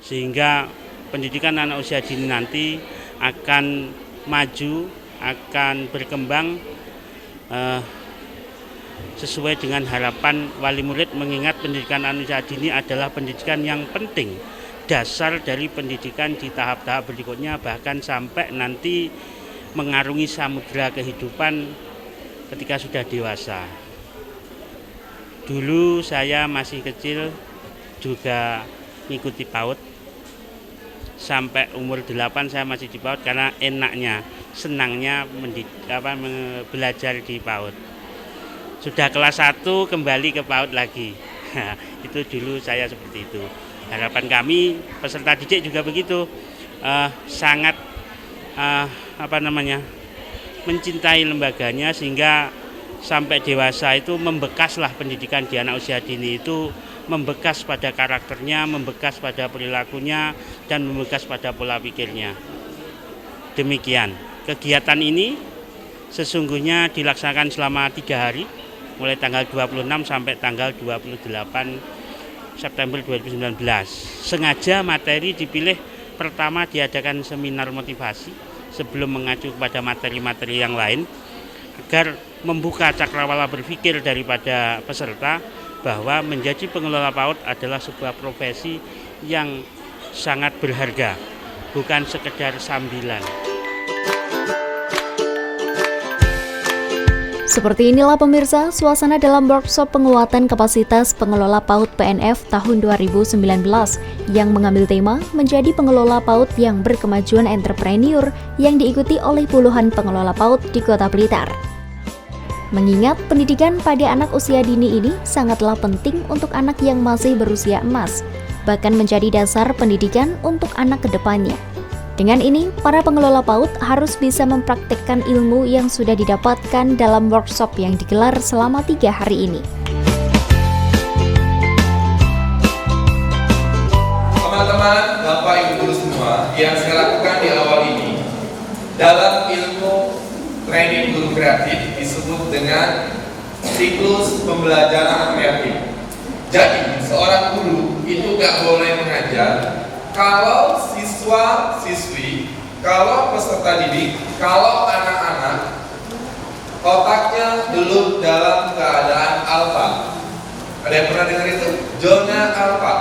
sehingga pendidikan anak usia dini nanti akan maju, akan berkembang sesuai dengan harapan wali murid, mengingat pendidikan anak usia dini adalah pendidikan yang penting, dasar dari pendidikan di tahap-tahap berikutnya, bahkan sampai nanti mengarungi samudera kehidupan ketika sudah dewasa. Dulu saya masih kecil juga ngikuti PAUD, sampai umur 8 saya masih di PAUD karena enaknya, senangnya belajar di PAUD. Sudah kelas 1 kembali ke PAUD lagi. Itu dulu saya seperti itu. Harapan kami peserta didik juga begitu, sangat mencintai lembaganya, sehingga sampai dewasa itu membekaslah pendidikan di anak usia dini itu, membekas pada karakternya, membekas pada perilakunya, dan membekas pada pola pikirnya. Demikian, kegiatan ini sesungguhnya dilaksanakan selama 3 hari, mulai tanggal 26 sampai tanggal 28 September 2019. Sengaja materi dipilih, pertama diadakan seminar motivasi sebelum mengacu kepada materi-materi yang lain, agar membuka cakrawala berpikir daripada peserta bahwa menjadi pengelola PAUD adalah sebuah profesi yang sangat berharga, bukan sekedar sambilan. Seperti inilah pemirsa suasana dalam workshop penguatan kapasitas pengelola PAUD PNF tahun 2019 yang mengambil tema menjadi pengelola PAUD yang berkemajuan entrepreneur yang diikuti oleh puluhan pengelola PAUD di Kota Blitar. Mengingat pendidikan pada anak usia dini ini sangatlah penting untuk anak yang masih berusia emas, bahkan menjadi dasar pendidikan untuk anak ke depannya. Dengan ini, para pengelola PAUD harus bisa mempraktikkan ilmu yang sudah didapatkan dalam workshop yang digelar selama 3 hari ini. Teman-teman, Bapak Ibu Guru semua, yang saya lakukan di awal ini dalam ilmu training guru kreatif disebut dengan siklus pembelajaran kreatif. Jadi, seorang guru itu gak boleh mengajar kalau siswa-siswi, kalau peserta didik, kalau anak-anak otaknya belum dalam keadaan alfa. Ada yang pernah dengar itu? Zona alfa.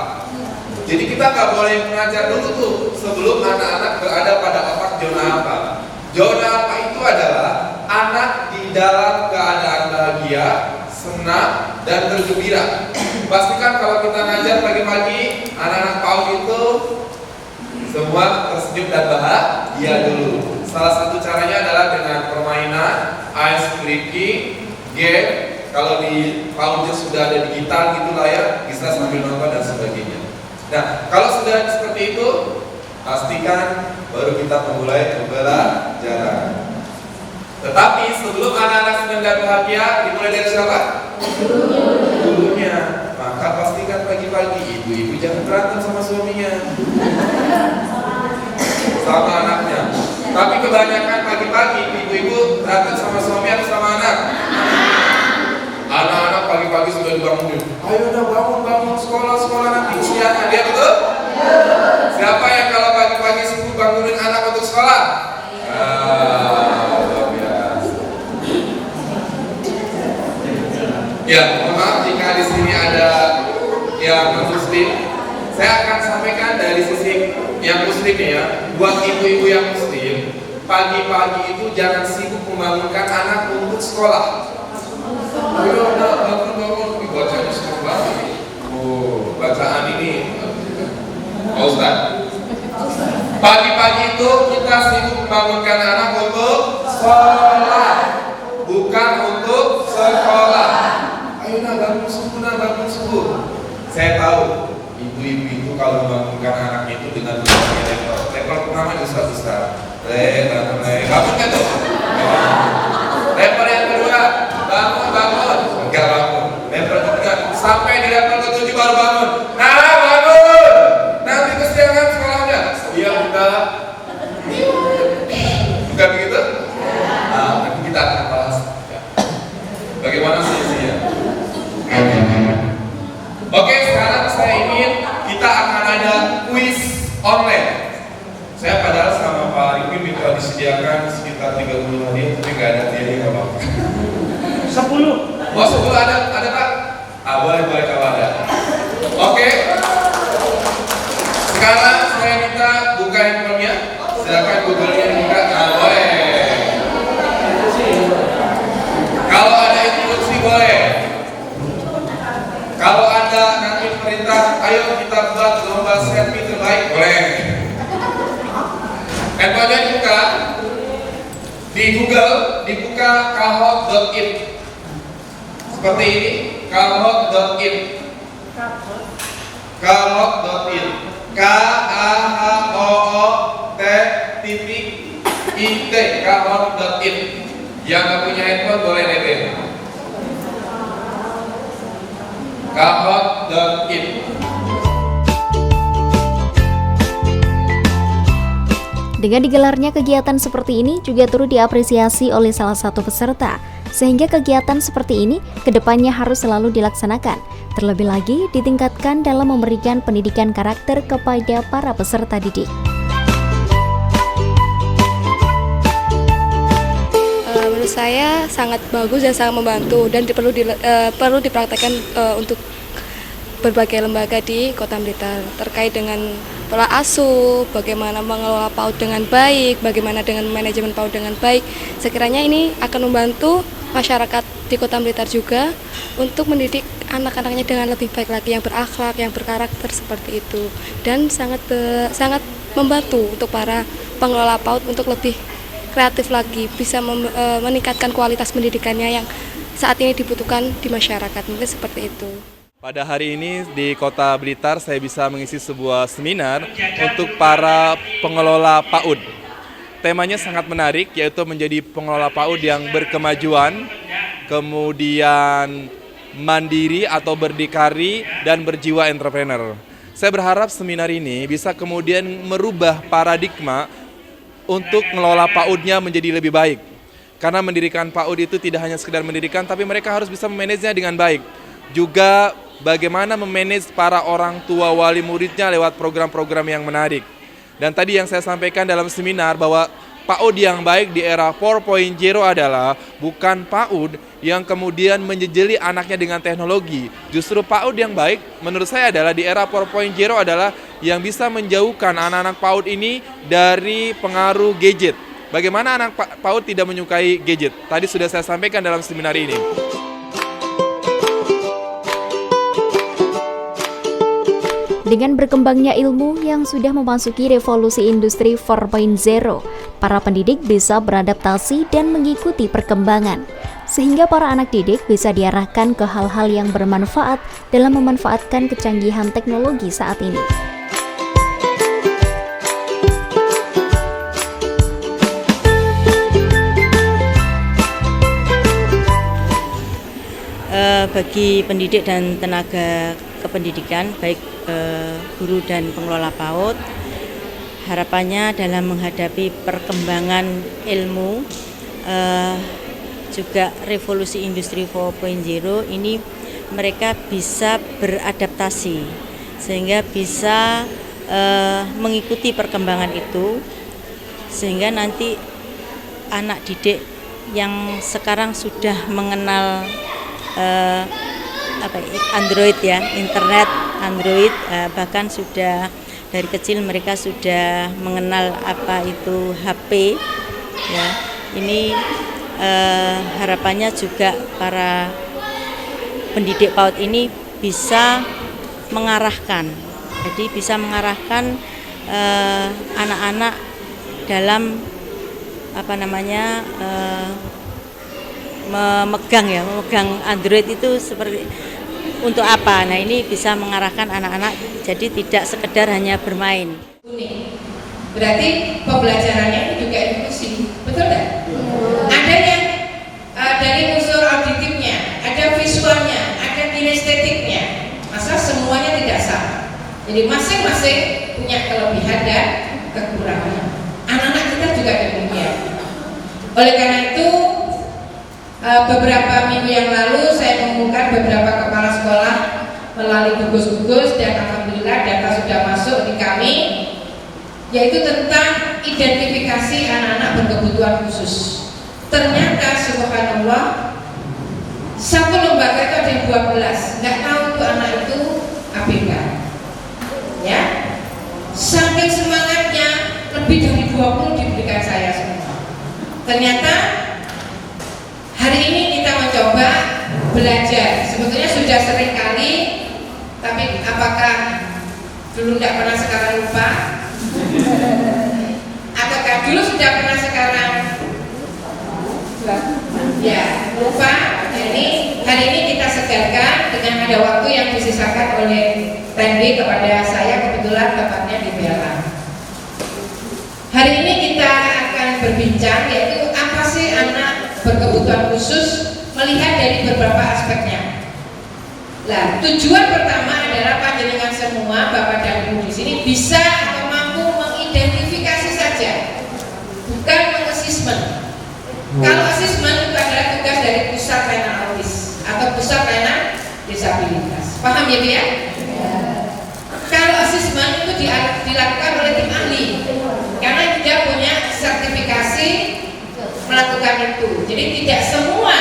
Jadi kita gak boleh mengajar dulu tuh sebelum anak-anak berada pada otak zona alfa. Zona alfa itu adalah anak di dalam keadaan bahagia, senang, dan bergembira. Pastikan kalau kita ngajar pagi-pagi, anak-anak PAUD itu semua tersenyum dan bahagia dulu. Salah satu caranya adalah dengan permainan, ice breaking, game. Kalau di PAUD sudah ada digital gitu lah ya, bisa sambil nonton dan sebagainya. Nah, kalau sudah seperti itu, pastikan baru kita memulai pembelajaran. Tetapi sebelum anak-anak senang dan bahagia, dimulai dari siapa? Gurunya. Maka pastikan pagi-pagi ibu-ibu jangan berantem sama suaminya, sama anaknya. Tapi kebanyakan pagi-pagi ibu-ibu berantem sama suami atau sama anak? Anak-anak pagi-pagi sudah dibangunin. Ayo udah bangun sekolah nanti siang. Dia betul? Siapa yang kalau pagi-pagi sibuk bangunin anak untuk sekolah? Luar biasa. Ya, mohon maaf jika di sini ada yang non-muslim. Saya akan sampaikan dari sisi yang muslim ya. Buat ibu-ibu yang muslim, pagi-pagi itu jangan sibuk membangunkan anak untuk sekolah. Ayo bangun, bacanya seru banget. Oh, bacaan ini Pak Ustaz. Pagi-pagi itu kita sibuk membangunkan anak untuk sekolah, bukan untuk sekolah. Ayo bangun subuh. Saya tahu ibu-ibu itu kalau membangunkan anak itu dengan berbagai level pertama itu besar. Bangun kan tuh? Level yang kedua, bangun. Enggak bangun. Level ketiga, sampai di level ke-7 baru bangun. Nah, bangun. Nanti kesiangan sekolahnya. Iya, enggak. Bukan begitu? Nah, nanti kita akan bahas. Bagaimana solusinya? Oke, sekarang saya ingin kita akan ada kuis online. Saya padahal sama Pak Arifin minta disediakan sekitar 30 hadiah, tapi nggak ada hadiahnya, nggak apa-apa. 10. Oh, 10 ada Pak? Boleh kalau ada. Oke. Sekarang saya minta buka handphonenya. Silakan Google-nya dibuka. Boleh. Kalau ada instruksi boleh. Kalau ada nanti perintah, ayo kita buat lomba selfie terbaik, boleh. Handphonenya dibuka. Di Google dibuka kahot.in. Seperti ini, kahot.in. Kahot.in. KAHOOT.IT. kahot.in. Yang nggak punya handphone boleh netting. kahot.in. Dengan digelarnya kegiatan seperti ini juga turut diapresiasi oleh salah satu peserta, sehingga kegiatan seperti ini kedepannya harus selalu dilaksanakan, terlebih lagi ditingkatkan dalam memberikan pendidikan karakter kepada para peserta didik. Menurut saya sangat bagus dan sangat membantu dan perlu dipraktekkan untuk berbagai lembaga di Kota Blitar terkait dengan pola asuh, bagaimana mengelola PAUD dengan baik, bagaimana dengan manajemen PAUD dengan baik. Sekiranya ini akan membantu masyarakat di Kota Blitar juga untuk mendidik anak-anaknya dengan lebih baik lagi, yang berakhlak, yang berkarakter seperti itu. Dan sangat membantu untuk para pengelola PAUD untuk lebih kreatif lagi, bisa meningkatkan kualitas pendidikannya yang saat ini dibutuhkan di masyarakat. Mungkin seperti itu. Pada hari ini di Kota Blitar saya bisa mengisi sebuah seminar untuk para pengelola PAUD. Temanya sangat menarik, yaitu menjadi pengelola PAUD yang berkemajuan, kemudian mandiri atau berdikari, dan berjiwa entrepreneur. Saya berharap seminar ini bisa kemudian merubah paradigma untuk mengelola PAUD-nya menjadi lebih baik. Karena mendirikan PAUD itu tidak hanya sekedar mendirikan, tapi mereka harus bisa memanajenya dengan baik. Juga bagaimana memanage para orang tua wali muridnya lewat program-program yang menarik. Dan tadi yang saya sampaikan dalam seminar bahwa PAUD yang baik di era 4.0 adalah bukan PAUD yang kemudian menjejeli anaknya dengan teknologi. Justru PAUD yang baik menurut saya adalah di era 4.0 adalah yang bisa menjauhkan anak-anak PAUD ini dari pengaruh gadget. Bagaimana anak PAUD tidak menyukai gadget? Tadi sudah saya sampaikan dalam seminar ini. Dengan berkembangnya ilmu yang sudah memasuki revolusi industri 4.0, para pendidik bisa beradaptasi dan mengikuti perkembangan, sehingga para anak didik bisa diarahkan ke hal-hal yang bermanfaat dalam memanfaatkan kecanggihan teknologi saat ini. Bagi pendidik dan tenaga kependidikan, baik guru dan pengelola PAUD, harapannya dalam menghadapi perkembangan ilmu, juga revolusi industri 4.0 ini mereka bisa beradaptasi sehingga bisa mengikuti perkembangan itu, sehingga nanti anak didik yang sekarang sudah mengenal Android ya, internet Android, bahkan sudah dari kecil mereka sudah mengenal apa itu HP ya. Ini harapannya juga para pendidik PAUD ini bisa mengarahkan, jadi bisa mengarahkan anak-anak dalam memegang Android itu seperti untuk apa. Nah, ini bisa mengarahkan anak-anak jadi tidak sekedar hanya bermain. Berarti pembelajarannya juga inklusi, betul nggak? Ada yang dari unsur auditifnya, ada visualnya, ada kinestetiknya. Masa semuanya tidak sama. Jadi masing-masing punya kelebihan dan kekurangan. Anak-anak kita juga demikian. Oleh karena itu, beberapa minggu yang lalu saya mengumumkan beberapa kepala sekolah melalui gugus-gugus, dan alhamdulillah data sudah masuk di kami yaitu tentang identifikasi anak-anak berkebutuhan khusus. Ternyata subhanallah, satu lembaga itu ada yang 12, nggak tahu itu anak itu ABK. Ya, saking semangatnya lebih dari 20 diberikan saya semua. Ternyata hari ini kita mencoba belajar. Sebetulnya sudah sering kali, tapi apakah dulu tidak pernah sekarang lupa? Ataukah dulu sudah pernah sekarang ya lupa? Jadi hari ini kita segarkan dengan ada waktu yang disisakan oleh Randy kepada saya, kebetulan tepatnya di PLA. Hari ini kita akan berbincang yaitu apa sih anak berkebutuhan khusus melihat dari beberapa aspeknya. Nah, tujuan pertama adalah panjenengan semua, Bapak dan Ibu di sini bisa atau mampu mengidentifikasi saja, bukan mengasesmen. Kalau asesmen itu adalah tugas dari pusat layanan autis atau pusat layanan disabilitas. Paham ya, Bu ya? Kalau asesmen itu dilakukan oleh tim ahli, karena dia punya sertifikasi melakukan itu. Jadi tidak semua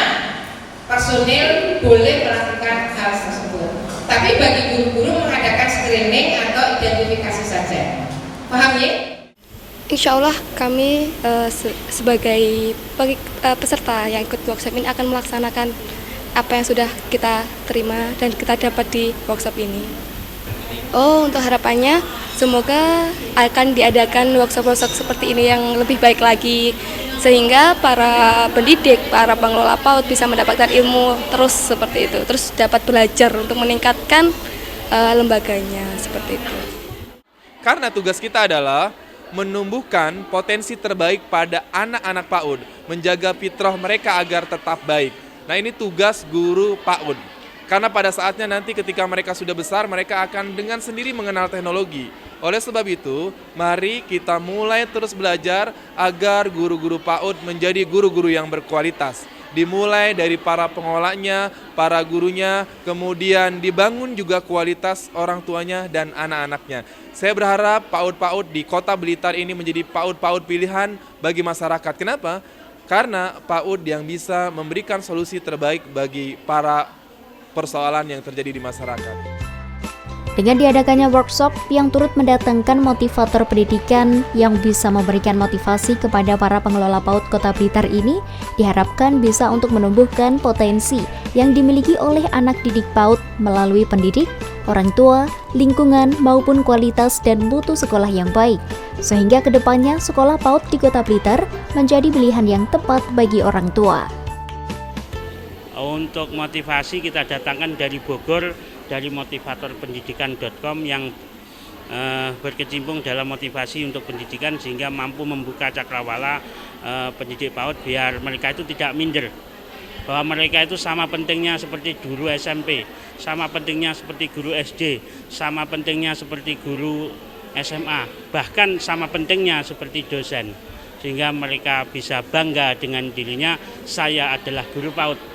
personil boleh melakukan hal tersebut. Tapi bagi guru-guru mengadakan screening atau identifikasi saja. Paham ya? Insya Allah kami sebagai peserta yang ikut workshop ini akan melaksanakan apa yang sudah kita terima dan kita dapat di workshop ini. Oh, untuk harapannya semoga akan diadakan workshop-workshop seperti ini yang lebih baik lagi, sehingga para pendidik, para pengelola PAUD bisa mendapatkan ilmu terus seperti itu, terus dapat belajar untuk meningkatkan lembaganya seperti itu. Karena tugas kita adalah menumbuhkan potensi terbaik pada anak-anak PAUD, menjaga fitrah mereka agar tetap baik. Nah, ini tugas guru PAUD. Karena pada saatnya nanti ketika mereka sudah besar, mereka akan dengan sendiri mengenal teknologi. Oleh sebab itu, mari kita mulai terus belajar agar guru-guru PAUD menjadi guru-guru yang berkualitas. Dimulai dari para pengolahnya, para gurunya, kemudian dibangun juga kualitas orang tuanya dan anak-anaknya. Saya berharap PAUD-PAUD di Kota Blitar ini menjadi PAUD-PAUD pilihan bagi masyarakat. Kenapa? Karena PAUD yang bisa memberikan solusi terbaik bagi para persoalan yang terjadi di masyarakat. Dengan diadakannya workshop yang turut mendatangkan motivator pendidikan yang bisa memberikan motivasi kepada para pengelola PAUD Kota Blitar ini, diharapkan bisa untuk menumbuhkan potensi yang dimiliki oleh anak didik PAUD melalui pendidik, orang tua, lingkungan, maupun kualitas dan mutu sekolah yang baik. Sehingga kedepannya sekolah PAUD di Kota Blitar menjadi pilihan yang tepat bagi orang tua. Untuk motivasi kita datangkan dari Bogor, dari motivatorpendidikan.com yang berkecimpung dalam motivasi untuk pendidikan sehingga mampu membuka cakrawala pendidik PAUD biar mereka itu tidak minder. Bahwa mereka itu sama pentingnya seperti guru SMP, sama pentingnya seperti guru SD, sama pentingnya seperti guru SMA, bahkan sama pentingnya seperti dosen. Sehingga mereka bisa bangga dengan dirinya, saya adalah guru PAUD.